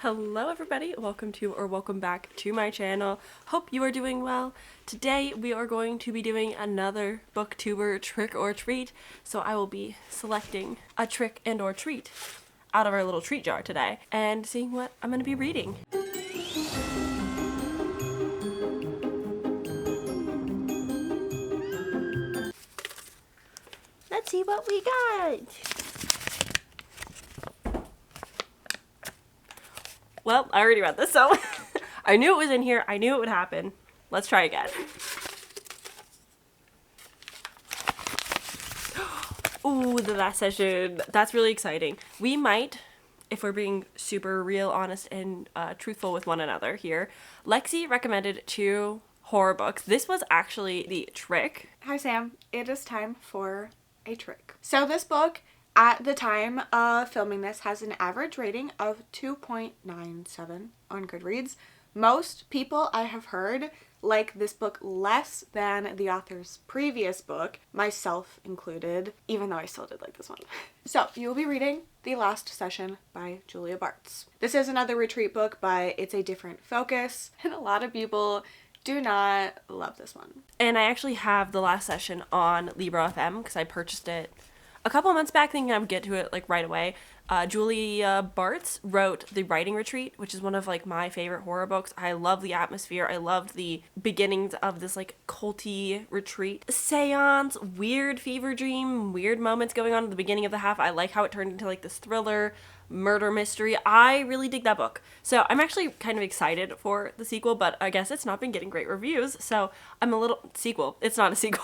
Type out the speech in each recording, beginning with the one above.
Hello everybody, welcome back to my channel. Hope you are doing well. Today we are going to be doing another booktuber trick or treat. So I will be selecting a trick and or treat out of our little treat jar today and seeing what I'm going to be reading. Let's see what we got. Well, I already read this, so I knew it was in here. I knew it would happen. Let's try again. Ooh, the last session. That's really exciting. We might, if we're being super real, honest, and truthful with one another here, Lexi recommended 2 horror books. This was actually the trick. Hi, Sam. It is time for a trick. So this book, at the time of filming this, has an average rating of 2.97 on Goodreads. Most people I have heard like this book less than the author's previous book, myself included, even though I still did like this one. So you will be reading The Last Session by Julia Bartz. This is another retreat book, but it's a different focus, and a lot of people do not love this one. And I actually have The Last Session on Libro FM because I purchased it a couple months back thinking I would get to it like right away. Julia Bartz wrote The Writing Retreat, which is one of like my favorite horror books. I love the atmosphere. I loved the beginnings of this like culty retreat. Seance, weird fever dream, weird moments going on at the beginning of the half. I like how it turned into like this thriller, murder mystery. I really dig that book. So I'm actually kind of excited for the sequel, but I guess it's not been getting great reviews. So I'm a little... Sequel. It's not a sequel.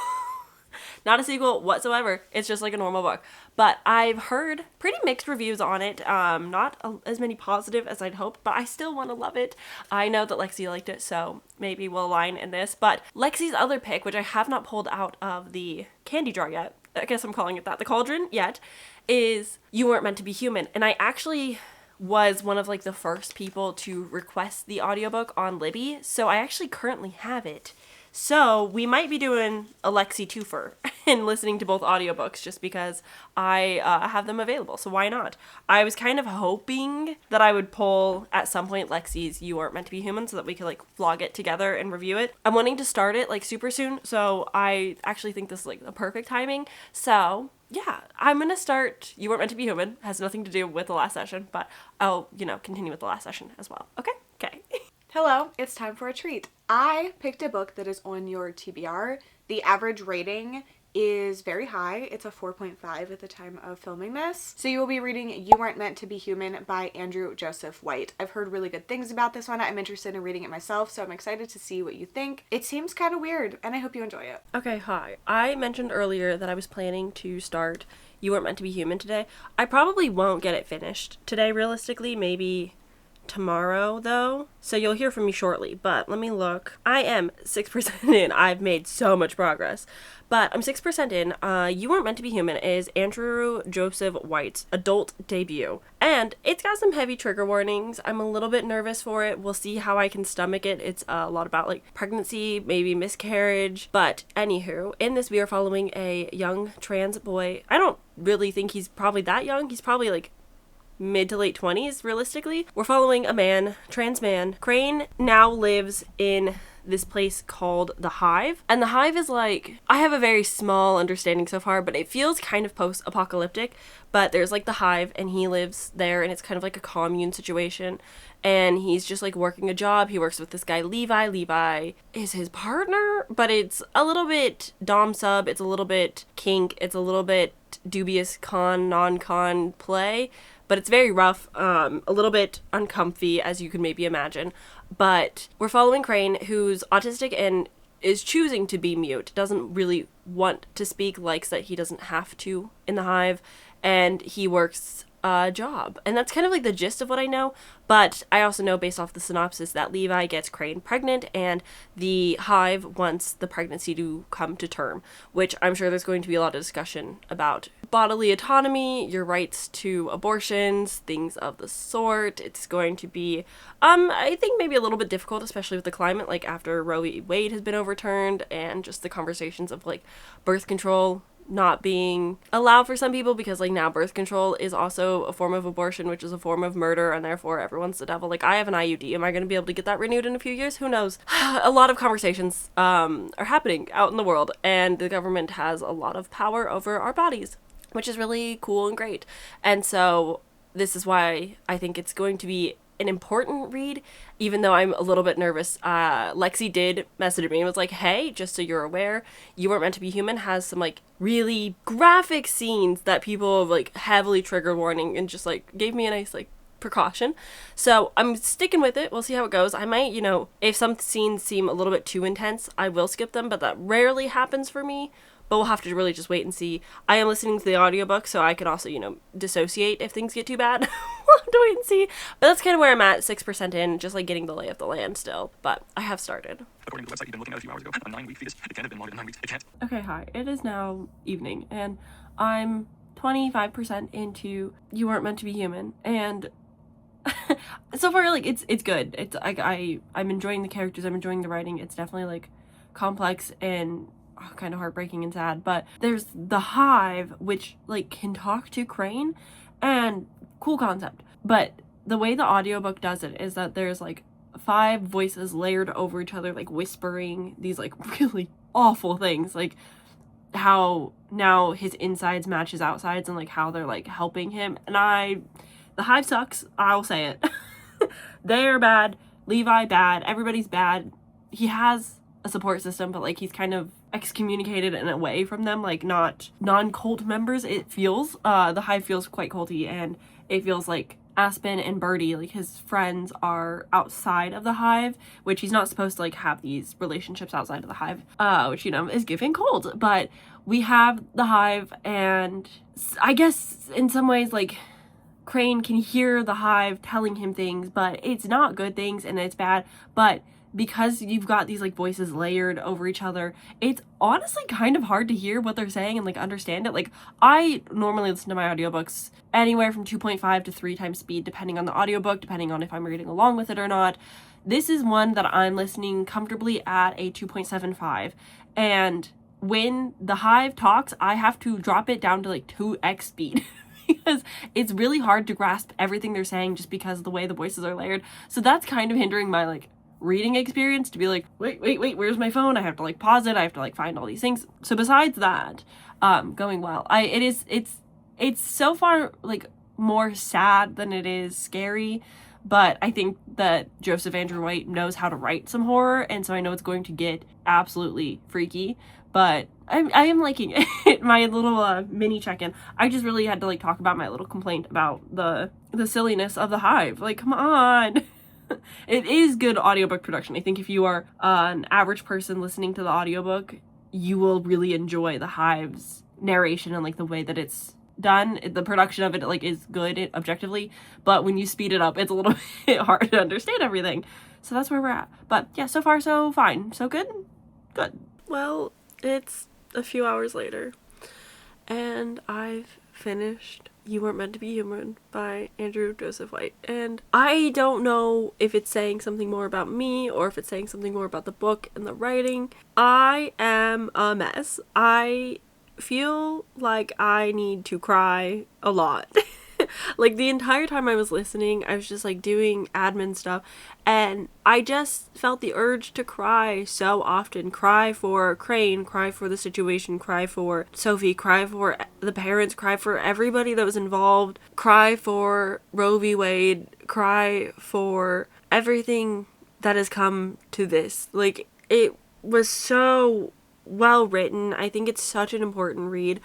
Not a sequel whatsoever. It's just like a normal book. But I've heard pretty mixed reviews on it. Not as many positive as I'd hoped, but I still want to love it. I know that Lexi liked it, so maybe we'll align in this. But Lexi's other pick, which I have not pulled out of the candy jar yet, I guess I'm calling it that, the cauldron yet, is You Weren't Meant to Be Human. And I actually was one of like the first people to request the audiobook on Libby, so I actually currently have it. So we might be doing a Lexi twofer and listening to both audiobooks just because I have them available. So why not? I was kind of hoping that I would pull at some point Lexi's You Aren't Meant to Be Human so that we could like vlog it together and review it. I'm wanting to start it like super soon, so I actually think this is like the perfect timing. So yeah, I'm gonna start You Weren't Meant to Be Human. It has nothing to do with the last session, but I'll, continue with the last session as well. Okay? Okay. Hello, it's time for a treat. I picked a book that is on your TBR. The average rating is very high. It's a 4.5 at the time of filming this. So you will be reading You Weren't Meant to Be Human by Andrew Joseph White. I've heard really good things about this one. I'm interested in reading it myself, so I'm excited to see what you think. It seems kind of weird, and I hope you enjoy it. Okay, hi. I mentioned earlier that I was planning to start You Weren't Meant to Be Human today. I probably won't get it finished today, realistically. Maybe tomorrow though, so you'll hear from me shortly, but let me look. I am 6% in. I've made so much progress, but I'm 6% in. You Weren't Meant to Be Human is Andrew Joseph White's adult debut, and it's got some heavy trigger warnings. I'm a little bit nervous for it. We'll see how I can stomach it. It's a lot about like pregnancy, maybe miscarriage, but anywho, in this we are following a young trans boy. I don't really think he's probably that young. He's probably like mid to late 20s, realistically. We're following a man, trans man. Crane now lives in this place called The Hive. And The Hive is like, I have a very small understanding so far, but it feels kind of post-apocalyptic. But there's like The Hive, and he lives there, and it's kind of like a commune situation. And he's just like working a job. He works with this guy, Levi. Levi is his partner, but it's a little bit dom sub. It's a little bit kink. It's a little bit dubious con, non-con play. But it's very rough, a little bit uncomfy, as you can maybe imagine. But we're following Crane, who's autistic and is choosing to be mute, doesn't really want to speak, likes that he doesn't have to in the Hive, and he works a job. And that's kind of like the gist of what I know, but I also know based off the synopsis that Levi gets Crane pregnant, and the Hive wants the pregnancy to come to term, which I'm sure there's going to be a lot of discussion about bodily autonomy, your rights to abortions, things of the sort. It's going to be, I think maybe a little bit difficult, especially with the climate, like after Roe v. Wade has been overturned, and just the conversations of like birth control not being allowed for some people, because like now birth control is also a form of abortion, which is a form of murder, and therefore everyone's the devil. Like, I have an IUD. Am I going to be able to get that renewed in a few years? Who knows? A lot of conversations are happening out in the world, and the government has a lot of power over our bodies, which is really cool and great. And so this is why I think it's going to be an important read, even though I'm a little bit nervous. Lexi did message me and was like, hey, just so you're aware, You Weren't Meant to Be Human has some like really graphic scenes that people have like heavily trigger warning, and just like gave me a nice like precaution. So I'm sticking with it. We'll see how it goes. I might, if some scenes seem a little bit too intense, I will skip them, but that rarely happens for me. But we'll have to really just wait and see. I am listening to the audiobook, so I can also, dissociate if things get too bad. We'll have to wait and see. But that's kind of where I'm at, 6% in, just like getting the lay of the land still. But I have started. According to the website you've been looking at a few hours ago, a 9-week fetus. It can't have been longer than 9 weeks. It can't. Okay, hi. It is now evening, and I'm 25% into You Weren't Meant to Be Human, and so far, like, it's good. It's like I'm enjoying the characters. I'm enjoying the writing. It's definitely like complex and kind of heartbreaking and sad. But there's the Hive, which like can talk to Crane, and cool concept. But the way the audiobook does it is that there's like 5 voices layered over each other, like whispering these like really awful things, like how now his insides match his outsides, and like how they're like helping him. And the Hive sucks. I'll say it. They're bad. Levi bad. Everybody's bad. He has a support system, but like he's kind of excommunicated and away from them, like not non-cult members. It feels the Hive feels quite culty, and it feels like Aspen and Birdie, like his friends, are outside of the Hive, which he's not supposed to like have these relationships outside of the Hive, which is giving cold. But we have the Hive, and I guess in some ways like Crane can hear the Hive telling him things, but it's not good things and it's bad. But because you've got these like voices layered over each other, it's honestly kind of hard to hear what they're saying and like understand it. Like, I normally listen to my audiobooks anywhere from 2.5 to 3 times speed, depending on the audiobook, depending on if I'm reading along with it or not. This is one that I'm listening comfortably at a 2.75, and when the Hive talks, I have to drop it down to like 2x speed. Because it's really hard to grasp everything they're saying just because of the way the voices are layered. So that's kind of hindering my like reading experience, to be like, wait, where's my phone? I have to like pause it. I have to like find all these things. So besides that, going well. It's so far like more sad than it is scary, but I think that Joseph Andrew White knows how to write some horror, and so I know it's going to get absolutely freaky. But I am liking it. My little mini check-in. I just really had to like talk about my little complaint about the silliness of the Hive. Like, come on. It is good audiobook production. I think if you are an average person listening to the audiobook, you will really enjoy the Hive's narration and like the way that it's done. The production of it like is good objectively, but when you speed it up, it's a little bit hard to understand everything. So that's where we're at. But yeah, so far so fine. So good. Well, it's a few hours later, and I've finished You Weren't Meant to Be Human by Andrew Joseph White. And I don't know if it's saying something more about me or if it's saying something more about the book and the writing. I am a mess. I feel like I need to cry a lot. Like, the entire time I was listening, I was just like doing admin stuff, and I just felt the urge to cry so often. Cry for Crane, cry for the situation, cry for Sophie, cry for the parents, cry for everybody that was involved, cry for Roe v. Wade, cry for everything that has come to this. Like, it was so well written. I think it's such an important read.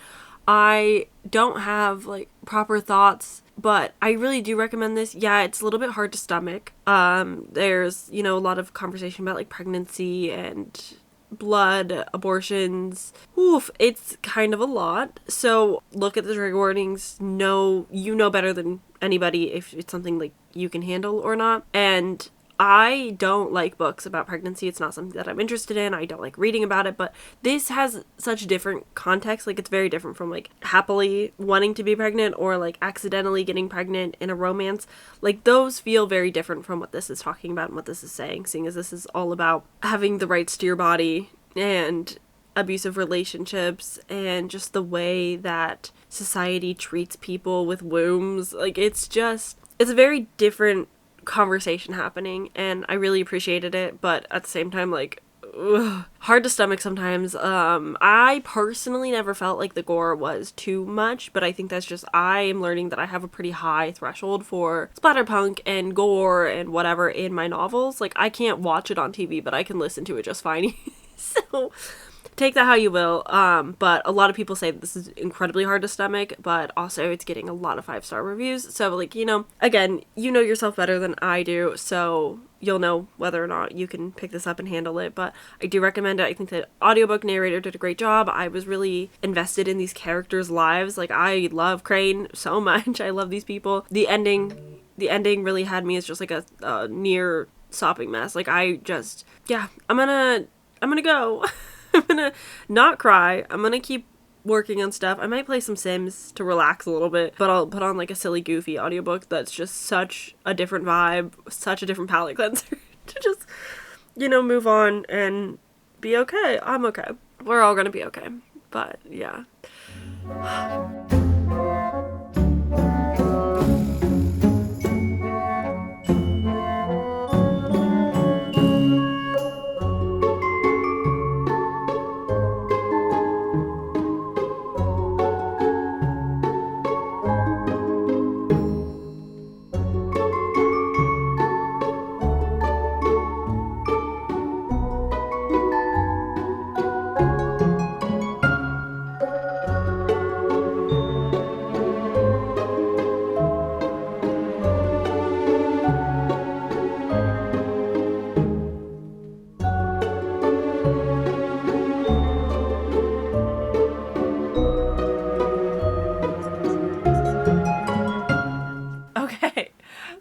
I don't have like proper thoughts, but I really do recommend this. Yeah, it's a little bit hard to stomach. There's, a lot of conversation about like pregnancy and blood, abortions. Oof, it's kind of a lot. So look at the trigger warnings. You know better than anybody if it's something like you can handle or not. And I don't like books about pregnancy. It's not something that I'm interested in. I don't like reading about it, but this has such different context. Like, it's very different from like happily wanting to be pregnant or like accidentally getting pregnant in a romance. Like, those feel very different from what this is talking about and what this is saying, seeing as this is all about having the rights to your body and abusive relationships and just the way that society treats people with wombs. Like, it's a very different conversation happening, and I really appreciated it, but at the same time, like, ugh, hard to stomach sometimes. I personally never felt like the gore was too much, but I think that's just, I am learning that I have a pretty high threshold for splatterpunk and gore and whatever in my novels. Like, I can't watch it on TV, but I can listen to it just fine. So take that how you will. But a lot of people say that this is incredibly hard to stomach, but also it's getting a lot of 5-star reviews. So, like, you know, again, you know yourself better than I do, so you'll know whether or not you can pick this up and handle it. But I do recommend it. I think the audiobook narrator did a great job. I was really invested in these characters' lives. Like, I love Crane so much. I love these people. The ending really had me as just like a near sopping mess. Like, I'm gonna go. I'm gonna not cry. I'm gonna keep working on stuff. I might play some Sims to relax a little bit, but I'll put on like a silly, goofy audiobook that's just such a different vibe, such a different palate cleanser to just, you know, move on and be okay. I'm okay. We're all gonna be okay. But yeah.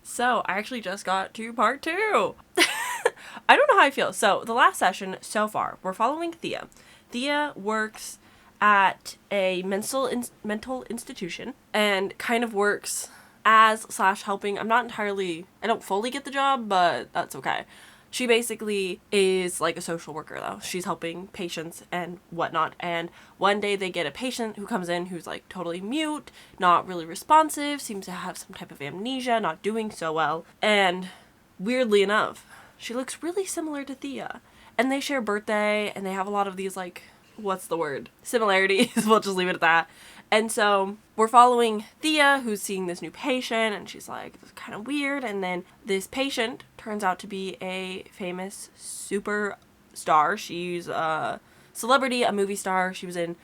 So, I actually just got to part 2. I don't know how I feel. So, the last session so far, we're following Thea. Thea works at a mental institution and kind of works as / helping. I don't fully get the job, but that's okay. She basically is like a social worker, though. She's helping patients and whatnot. And one day they get a patient who comes in who's like totally mute, not really responsive, seems to have some type of amnesia, not doing so well. And weirdly enough, she looks really similar to Thea. And they share birthday, and they have a lot of these, like, what's the word? Similarities. We'll just leave it at that. And so we're following Thea, who's seeing this new patient, and she's like, this is kind of weird. And then this patient turns out to be a famous superstar. She's a celebrity, a movie star. She was in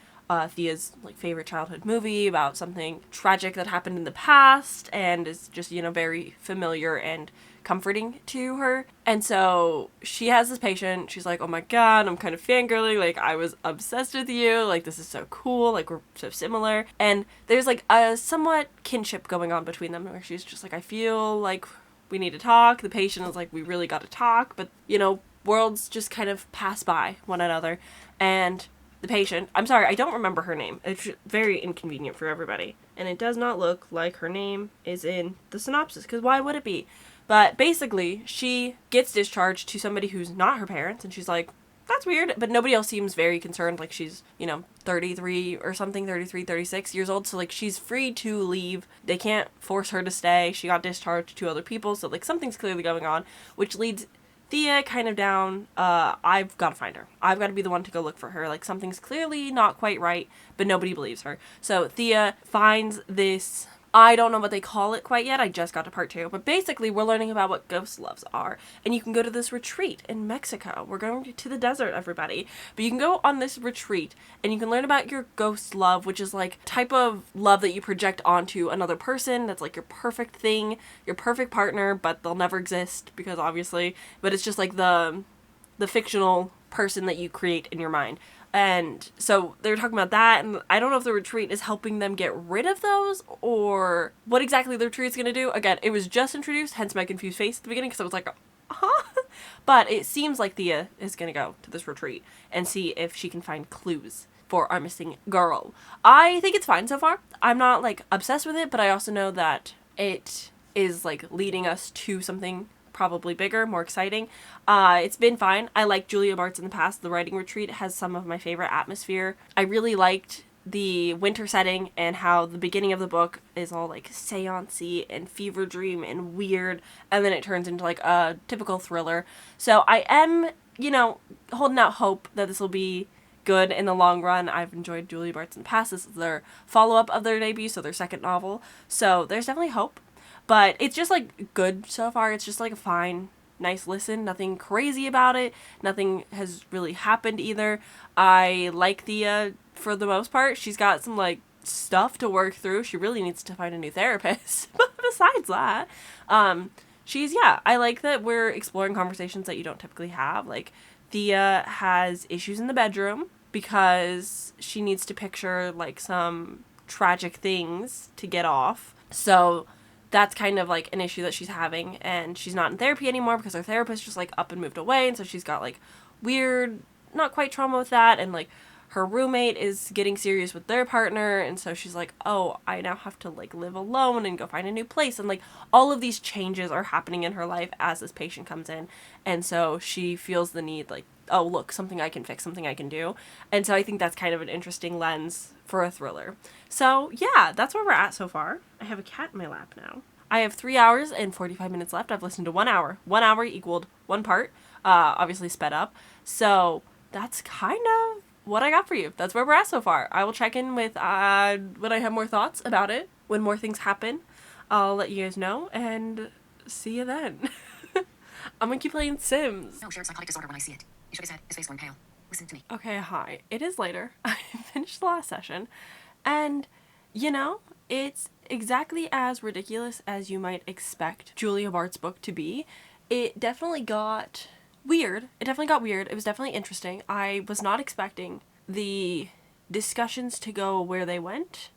Thea's like favorite childhood movie about something tragic that happened in the past, and is just, you know, very familiar and comforting to her. And so she has this patient. She's like, oh my god, I'm kind of fangirling, like, I was obsessed with you, like, this is so cool, like, we're so similar. And there's like a somewhat kinship going on between them, where she's just like, I feel like we need to talk. The patient is like, we really got to talk. But, you know, worlds just kind of pass by one another. And the patient, I'm sorry, I don't remember her name. It's very inconvenient for everybody. And it does not look like her name is in the synopsis, because why would it be? But basically, she gets discharged to somebody who's not her parents, and she's like, that's weird. But nobody else seems very concerned. Like, she's, you know, 33 or something, 33, 36 years old. So, like, she's free to leave. They can't force her to stay. She got discharged to other people. So, like, something's clearly going on, which leads Thea kind of down. I've got to find her. I've got to be the one to go look for her. Like, something's clearly not quite right, but nobody believes her. So Thea finds this, I don't know what they call it quite yet. I just got to part 2. But basically, we're learning about what ghost loves are. And you can go to this retreat in Mexico. We're going to the desert, everybody. But you can go on this retreat, and you can learn about your ghost love, which is like type of love that you project onto another person. That's like your perfect thing, your perfect partner, but they'll never exist because obviously. But it's just like the fictional person that you create in your mind. And so they were talking about that, and I don't know if the retreat is helping them get rid of those, or what exactly the retreat's going to do. Again, it was just introduced, hence my confused face at the beginning, because I was like, huh? But it seems like Thea is going to go to this retreat and see if she can find clues for our missing girl. I think it's fine so far. I'm not, like, obsessed with it, but I also know that it is, like, leading us to something probably bigger, more exciting. It's been fine. I like Julia Bart's in the past. The writing retreat has some of my favorite atmosphere. I really liked the winter setting and how the beginning of the book is all like seance-y and fever dream and weird, and then it turns into like a typical thriller. So I am, holding out hope that this will be good in the long run. I've enjoyed Julia Bart's in the past. This is their follow-up of their debut, so their second novel. So there's definitely hope. But it's just like good so far. It's just like a fine, nice listen. Nothing crazy about it. Nothing has really happened either. I like Thea for the most part. She's got some like stuff to work through. She really needs to find a new therapist. But besides that, I like that we're exploring conversations that you don't typically have. Like, Thea has issues in the bedroom because she needs to picture like some tragic things to get off. So that's kind of like an issue that she's having, and she's not in therapy anymore because her therapist just like up and moved away, and so she's got like weird, not quite trauma with that, and like her roommate is getting serious with their partner, and so she's like, oh, I now have to like live alone and go find a new place, and like all of these changes are happening in her life as this patient comes in, and so she feels the need like, oh, look, something I can fix, something I can do. And so I think that's kind of an interesting lens for a thriller. So yeah, that's where we're at so far. I have a cat in my lap now. I have 3 hours and 45 minutes left. I've listened to 1 hour. 1 hour equaled 1 part, obviously sped up. So that's kind of what I got for you. That's where we're at so far. I will check in with when I have more thoughts about it, when more things happen. I'll let you guys know, and see you then. I'm gonna keep playing Sims. No, shared psychotic disorder when I see it. He shook his head, his face going pale. Listen to me. Okay, hi. It is later. I finished the last session, and, it's exactly as ridiculous as you might expect Julia Bart's book to be. It definitely got weird. It was definitely interesting. I was not expecting the discussions to go where they went.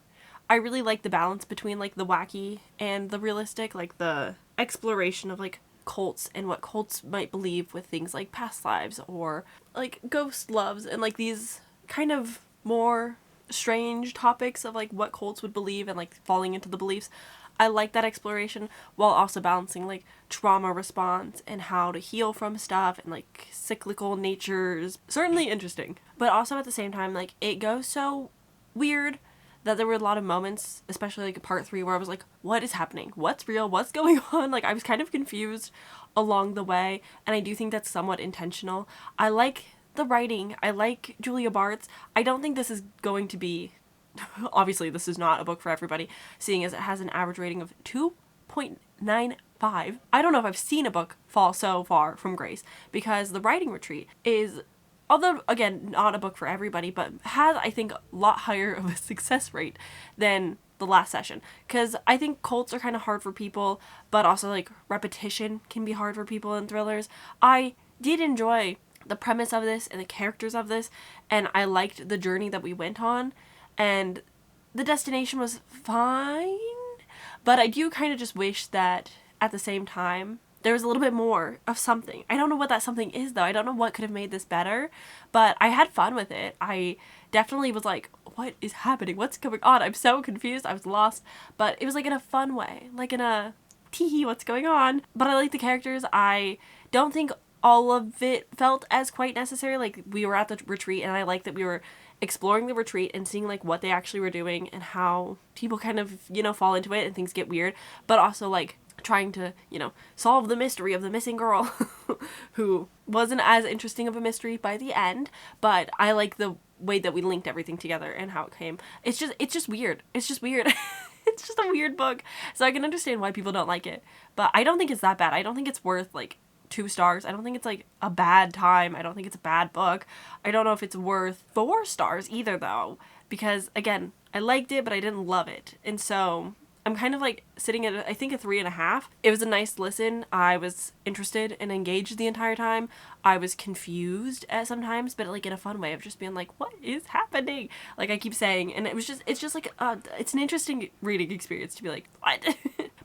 I really like the balance between, like, the wacky and the realistic, like, the exploration of, like, cults and what cults might believe with things like past lives or like ghost loves and like these kind of more strange topics of like what cults would believe and like falling into the beliefs. I like that exploration while also balancing like trauma response and how to heal from stuff and like cyclical natures. Certainly interesting, but also at the same time like it goes so weird that there were a lot of moments, especially like part 3, where I was like, what is happening? What's real? What's going on? Like, I was kind of confused along the way, and I do think that's somewhat intentional. I like the writing. I like Julia Bart's. I don't think this is going to be... Obviously, this is not a book for everybody, seeing as it has an average rating of 2.95. I don't know if I've seen a book fall so far from grace, because the writing retreat is... Although, again, not a book for everybody, but has, I think, a lot higher of a success rate than the last session. Because I think cults are kind of hard for people, but also, like, repetition can be hard for people in thrillers. I did enjoy the premise of this and the characters of this, and I liked the journey that we went on, and the destination was fine, but I do kind of just wish that, at the same time, there was a little bit more of something. I don't know what that something is, though. I don't know what could have made this better, but I had fun with it. I definitely was like, what is happening? What's going on? I'm so confused. I was lost, but it was like in a fun way, like in a tee, what's going on? But I like the characters. I don't think all of it felt as quite necessary. Like, we were at the retreat, and I like that we were exploring the retreat and seeing like what they actually were doing and how people kind of, fall into it and things get weird, but also like trying to, solve the mystery of the missing girl who wasn't as interesting of a mystery by the end, but I like the way that we linked everything together and how it came. It's just weird. It's just weird. It's just a weird book. So I can understand why people don't like it, but I don't think it's that bad. I don't think it's worth like 2 stars. I don't think it's like a bad time. I don't think it's a bad book. I don't know if it's worth 4 stars either though, because again, I liked it, but I didn't love it. And so I'm kind of like sitting at, I think, a 3.5. It was a nice listen. I was interested and engaged the entire time. I was confused at sometimes, but like in a fun way of just being like, what is happening? Like I keep saying, and it's just like, it's an interesting reading experience to be like, what?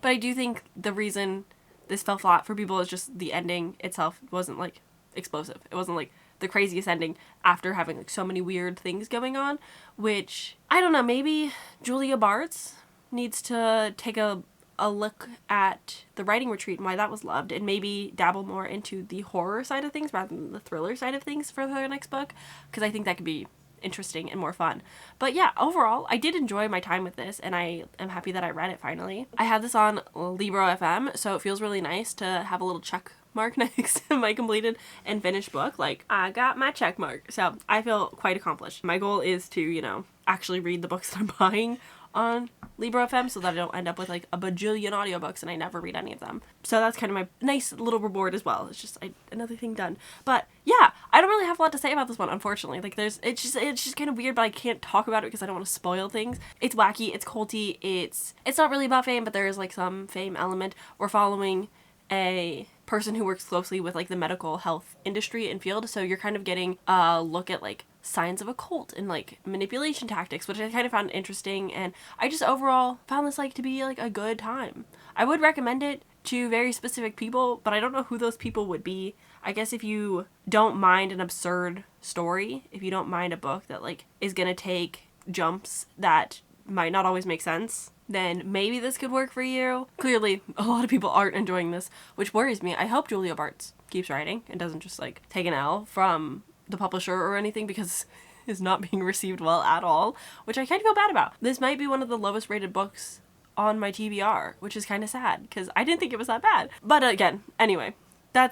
But I do think the reason this fell flat for people is just the ending itself wasn't like explosive. It wasn't like the craziest ending after having like so many weird things going on, which I don't know, maybe Julia Bart's needs to take a a look at the writing retreat and why that was loved, and maybe dabble more into the horror side of things rather than the thriller side of things for the next book, because I think that could be interesting and more fun. But yeah, overall, I did enjoy my time with this, and I am happy that I read it finally. I have this on Libro FM, so it feels really nice to have a little check mark next to my completed and finished book. Like, I got my check mark. So I feel quite accomplished. My goal is to, you know, actually read the books that I'm buying on Libro FM so that I don't end up with like a bajillion audiobooks and I never read any of them. So that's kind of my nice little reward as well. It's just another thing done. But yeah, I don't really have a lot to say about this one, unfortunately. Like it's just kind of weird, but I can't talk about it because I don't want to spoil things. It's wacky, it's culty, it's not really about fame, but there is like some fame element. We're following a person who works closely with like the medical health industry and field, so you're kind of getting a look at like signs of a cult and like manipulation tactics, which I kind of found interesting, and I just overall found this like to be like a good time. I would recommend it to very specific people, but I don't know who those people would be. I guess if you don't mind an absurd story, if you don't mind a book that like is gonna take jumps that might not always make sense, then maybe this could work for you. Clearly, a lot of people aren't enjoying this, which worries me. I hope Julia Bartz keeps writing and doesn't just like take an L from the publisher or anything, because it's not being received well at all, which I kind of feel bad about. This might be one of the lowest rated books on my TBR, which is kind of sad because I didn't think it was that bad. But again, anyway, I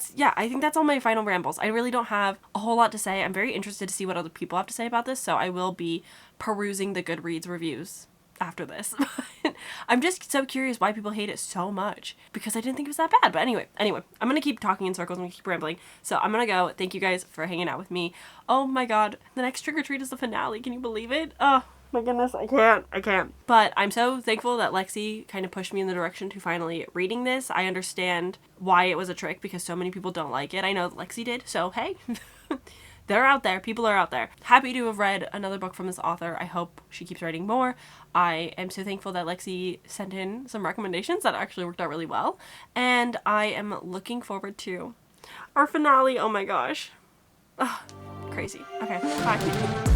think that's all my final rambles. I really don't have a whole lot to say. I'm very interested to see what other people have to say about this, so I will be perusing the Goodreads reviews after this. I'm just so curious why people hate it so much, because I didn't think it was that bad. But anyway, I'm gonna keep talking in circles and keep rambling, so I'm gonna go. Thank you guys for hanging out with me. Oh my god, the next trick or treat is the finale. Can you believe it? Oh my goodness, I can't. But I'm so thankful that Lexi kind of pushed me in the direction to finally reading this. I understand why it was a trick, because so many people don't like it. I know that Lexi did, so hey. They're out there. People are out there. Happy to have read another book from this author. I hope she keeps writing more. I am so thankful that Lexi sent in some recommendations that actually worked out really well. And I am looking forward to our finale. Oh my gosh. Ugh, crazy. Okay, bye.